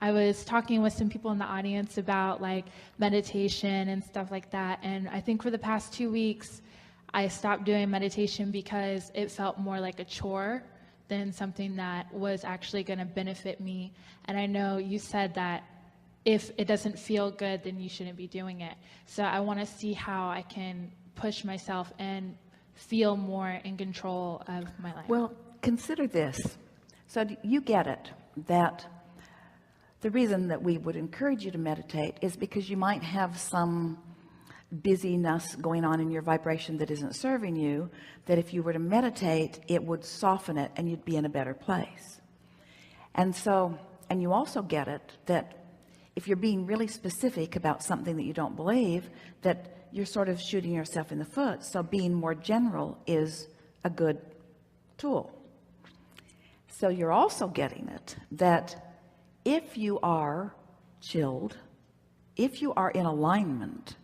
I was talking with some people in the audience about like meditation and stuff like that. And I think for the past 2 weeks, I stopped doing meditation because it felt more like a chore than something that was actually going to benefit me. And I know you said that if it doesn't feel good, then you shouldn't be doing it. So I want to see how I can push myself and feel more in control of my life. Well, consider this. So you get it, that the reason that we would encourage you to meditate is because you might have some busyness going on in your vibration that isn't serving you, that if you were to meditate, it would soften it and you'd be in a better place. And so, and you also get it that if you're being really specific about something that you don't believe, that you're sort of shooting yourself in the foot. So being more general is a good tool. So you're also getting it that if you are chilled, if you are in alignment,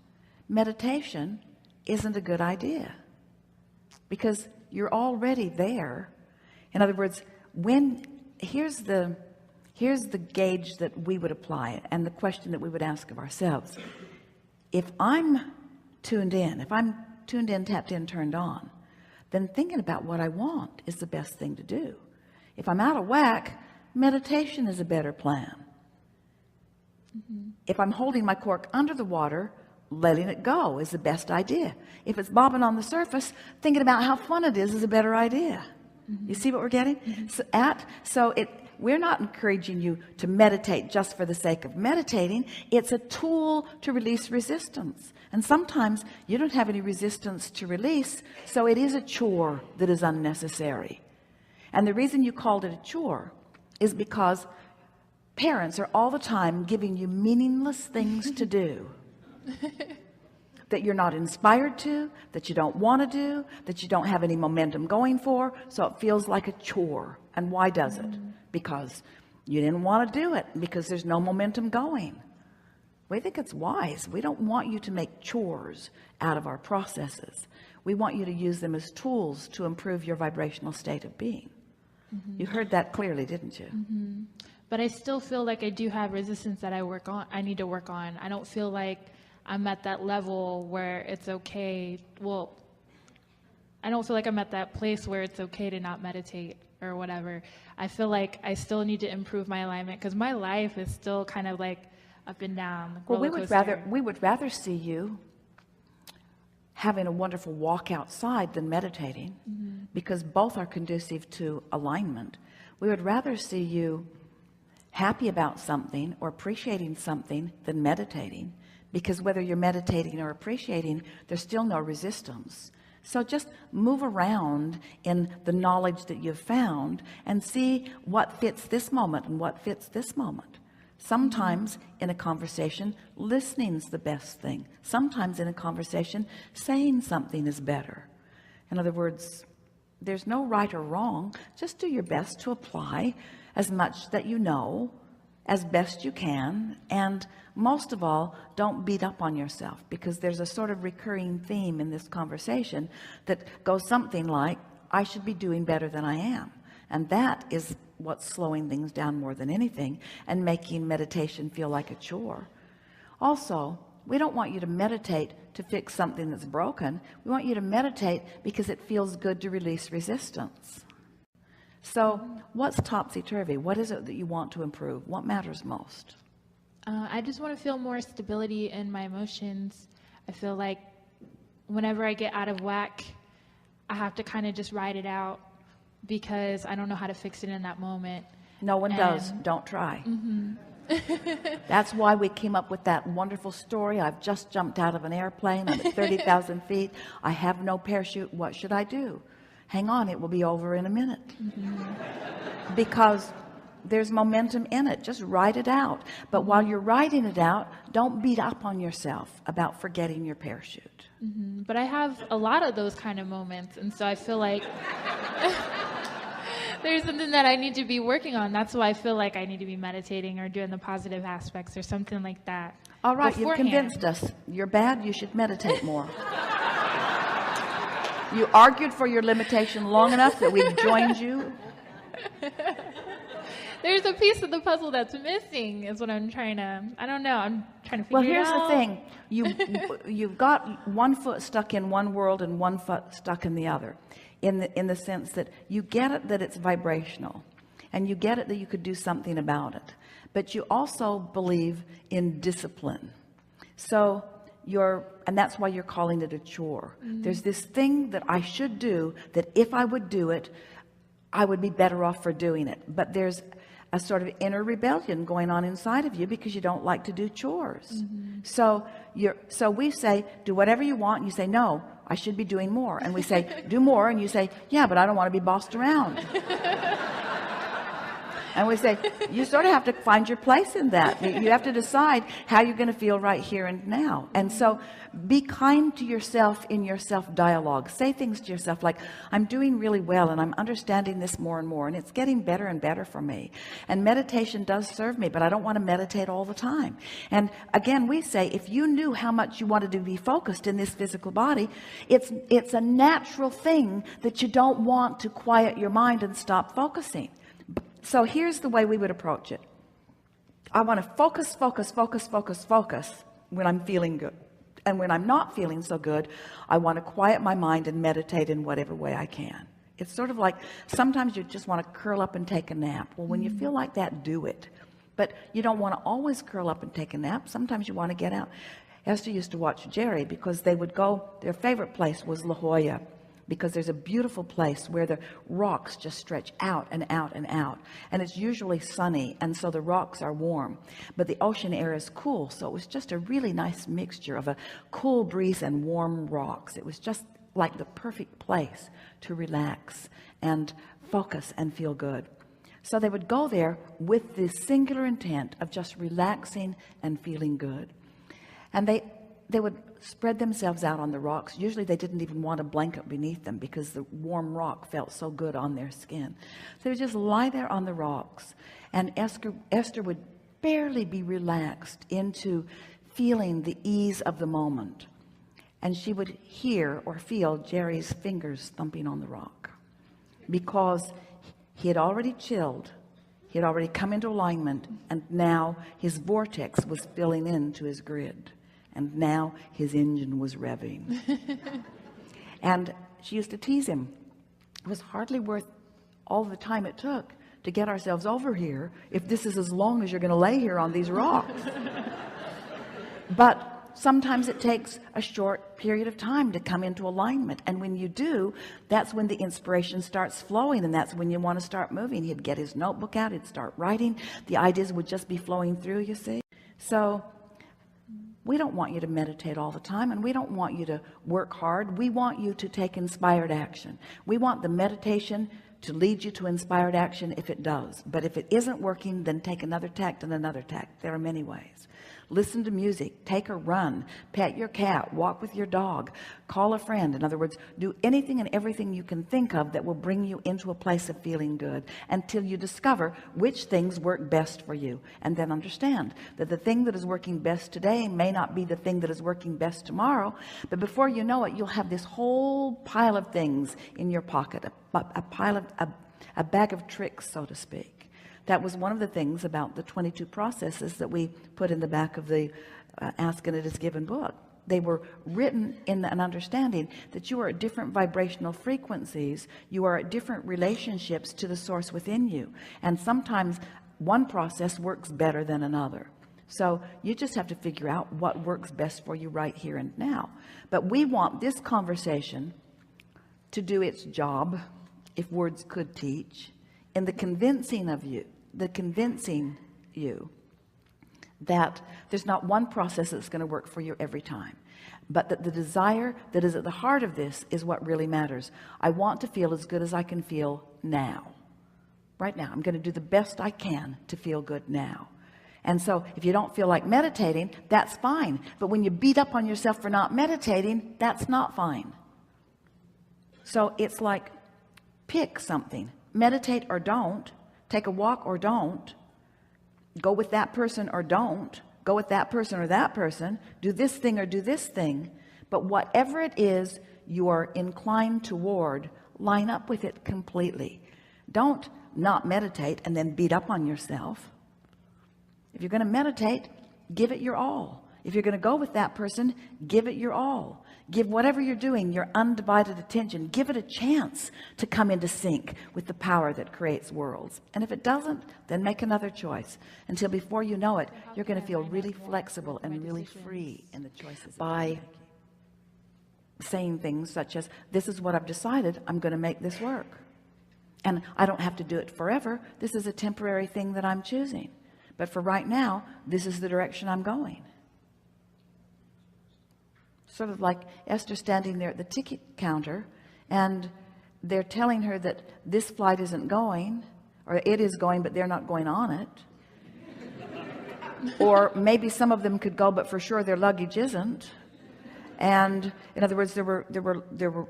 meditation isn't a good idea because you're already there. In other words, here's the gauge that we would apply and the question that we would ask of ourselves. If I'm tuned in, tapped in, turned on, then thinking about what I want is the best thing to do. If I'm out of whack, meditation is a better plan. If I'm holding my cork under the water, letting it go is the best idea. If it's bobbing on the surface, thinking about how fun it is a better idea. You see what we're getting? We're not encouraging you to meditate just for the sake of meditating. It's a tool to release resistance. And sometimes you don't have any resistance to release, so it is a chore that is unnecessary. And the reason you called it a chore is because parents are all the time giving you meaningless things to do that you're not inspired to, that you don't want to do, that you don't have any momentum going for, so it feels like a chore. And why does it? Because you didn't want to do it, because there's no momentum going. We think it's wise. We don't want you to make chores out of our processes. We want you to use them as tools to improve your vibrational state of being. You heard that clearly, didn't you? But I still feel like I do have resistance that I need to work on. I don't feel like I'm at that level where it's okay. Well, I don't feel like I'm at that place where it's okay to not meditate or whatever. I feel like I still need to improve my alignment because my life is still kind of like up and down. Well, we would rather see you having a wonderful walk outside than meditating, because both are conducive to alignment. We would rather see you happy about something or appreciating something than meditating, because whether you're meditating or appreciating, there's still no resistance. So just move around in the knowledge that you've found and see what fits this moment and what fits this moment. Sometimes in a conversation, listening's the best thing. Sometimes in a conversation, saying something is better. In other words, there's no right or wrong. Just do your best to apply as much that you know as best you can, and most of all, don't beat up on yourself, because there's a sort of recurring theme in this conversation that goes something like, I should be doing better than I am. And that is what's slowing things down more than anything and making meditation feel like a chore. Also, we don't want you to meditate to fix something that's broken. We want you to meditate because it feels good to release resistance. So what's topsy-turvy? What is it that you want to improve? What matters most? I just want to feel more stability in my emotions. I feel like whenever I get out of whack, I have to kind of just ride it out because I don't know how to fix it in that moment. No one does. Don't try. That's why we came up with that wonderful story. I've just jumped out of an airplane. I'm at 30,000 feet. I have no parachute. What should I do? Hang on, it will be over in a minute. Because there's momentum in it. Just ride it out. But while you're riding it out, don't beat up on yourself about forgetting your parachute. But I have a lot of those kind of moments, and so I feel like there's something that I need to be working on. That's why I feel like I need to be meditating or doing the positive aspects or something like that. All right, beforehand. You've convinced us. You're bad. You should meditate more. You argued for your limitation long enough that we've joined you. there's a piece of the puzzle that's missing is what I'm trying to, I don't know, I'm trying to figure it out. Well, here's the thing. You've got one foot stuck in one world and one foot stuck in the other, in the sense that you get it that it's vibrational, and you get it that you could do something about it, but you also believe in discipline. So and that's why you're calling it a chore. There's this thing that I should do, that if I would do it, I would be better off for doing it. But there's a sort of inner rebellion going on inside of you because you don't like to do chores. So we say, do whatever you want. And you say, no, I should be doing more. And we say, do more. And you say, yeah, but I don't want to be bossed around. And we say, you sort of have to find your place in that. You have to decide how you're going to feel right here and now. And so be kind to yourself in your self-dialogue. Say things to yourself like, I'm doing really well, and I'm understanding this more and more, and it's getting better and better for me. And meditation does serve me, but I don't want to meditate all the time. And again, we say, if you knew how much you wanted to be focused in this physical body, it's a natural thing that you don't want to quiet your mind and stop focusing. So here's the way we would approach it. I want to focus when I'm feeling good. And when I'm not feeling so good, I want to quiet my mind and meditate in whatever way I can. It's sort of like sometimes you just want to curl up and take a nap. Well, when you feel like that, do it. But you don't want to always curl up and take a nap. Sometimes you want to get out. Esther used to watch Jerry because they would go, their favorite place was La Jolla, because there's a beautiful place where the rocks just stretch out and out and out, and it's usually sunny, and so the rocks are warm, but the ocean air is cool. So it was just a really nice mixture of a cool breeze and warm rocks. It was just like the perfect place to relax and focus and feel good. So they would go there with the singular intent of just relaxing and feeling good. And they would spread themselves out on the rocks. Usually they didn't even want a blanket beneath them because the warm rock felt so good on their skin. So they would just lie there on the rocks, and Esther would barely be relaxed into feeling the ease of the moment. And she would hear or feel Jerry's fingers thumping on the rock, because he had already chilled. He had already come into alignment, and now his vortex was filling into his grid. And now his engine was revving. And she used to tease him. It was hardly worth all the time it took to get ourselves over here if this is as long as you're going to lay here on these rocks. But sometimes it takes a short period of time to come into alignment. And when you do, that's when the inspiration starts flowing, and that's when you want to start moving. He'd get his notebook out, he'd start writing. The ideas would just be flowing through, you see. So we don't want you to meditate all the time, and we don't want you to work hard. We want you to take inspired action. We want the meditation to lead you to inspired action if it does. But if it isn't working, then take another tact and another tact. There are many ways. Listen to music, take a run, pet your cat, walk with your dog, call a friend. In other words, do anything and everything you can think of that will bring you into a place of feeling good until you discover which things work best for you. And then understand that the thing that is working best today may not be the thing that is working best tomorrow. But before you know it, you'll have this whole pile of things in your pocket, a bag of tricks, so to speak. That was one of the things about the 22 processes that we put in the back of the Ask and It Is Given book. They were written in an understanding that you are at different vibrational frequencies. You are at different relationships to the source within you. And sometimes one process works better than another. So you just have to figure out what works best for you right here and now. But we want this conversation to do its job, if words could teach, in the convincing you that there's not one process that's going to work for you every time, but that the desire that is at the heart of this is what really matters. I want to feel as good as I can feel now. Right now, I'm going to do the best I can to feel good now. And so if you don't feel like meditating, that's fine. But when you beat up on yourself for not meditating, that's not fine. So it's like, pick something. Meditate or don't. Take a walk or don't. Go with that person or don't. Go with that person or that person. Do this thing or do this thing. But whatever it is you are inclined toward, line up with it completely. Don't not meditate and then beat up on yourself. If you're going to meditate, give it your all. If you're going to go with that person, give it your all. Give whatever you're doing your undivided attention. Give it a chance to come into sync with the power that creates worlds. And if it doesn't, then make another choice, until before you know it, you're going to feel really flexible and really free in the choices. By saying things such as, this is what I've decided, I'm going to make this work. And I don't have to do it forever. This is a temporary thing that I'm choosing. But for right now, this is the direction I'm going. Sort of like Esther standing there at the ticket counter, and they're telling her that this flight isn't going, or it is going, but they're not going on it. Or maybe some of them could go, but for sure their luggage isn't. And in other words, there were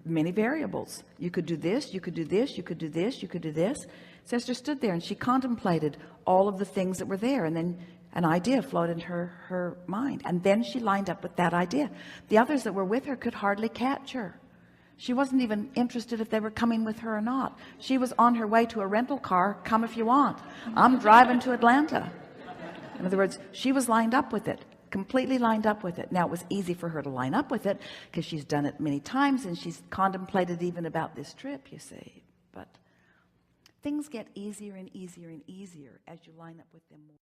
many variables. You could do this, you could do this, you could do this, you could do this. So Esther stood there and she contemplated all of the things that were there, and then an idea flowed into her mind, and then she lined up with that idea. The others that were with her could hardly catch her. She wasn't even interested if they were coming with her or not. She was on her way to a rental car. Come if you want. I'm driving to Atlanta. In other words, she was lined up with it, completely lined up with it. Now, it was easy for her to line up with it because she's done it many times, and she's contemplated even about this trip, you see. But things get easier and easier and easier as you line up with them more.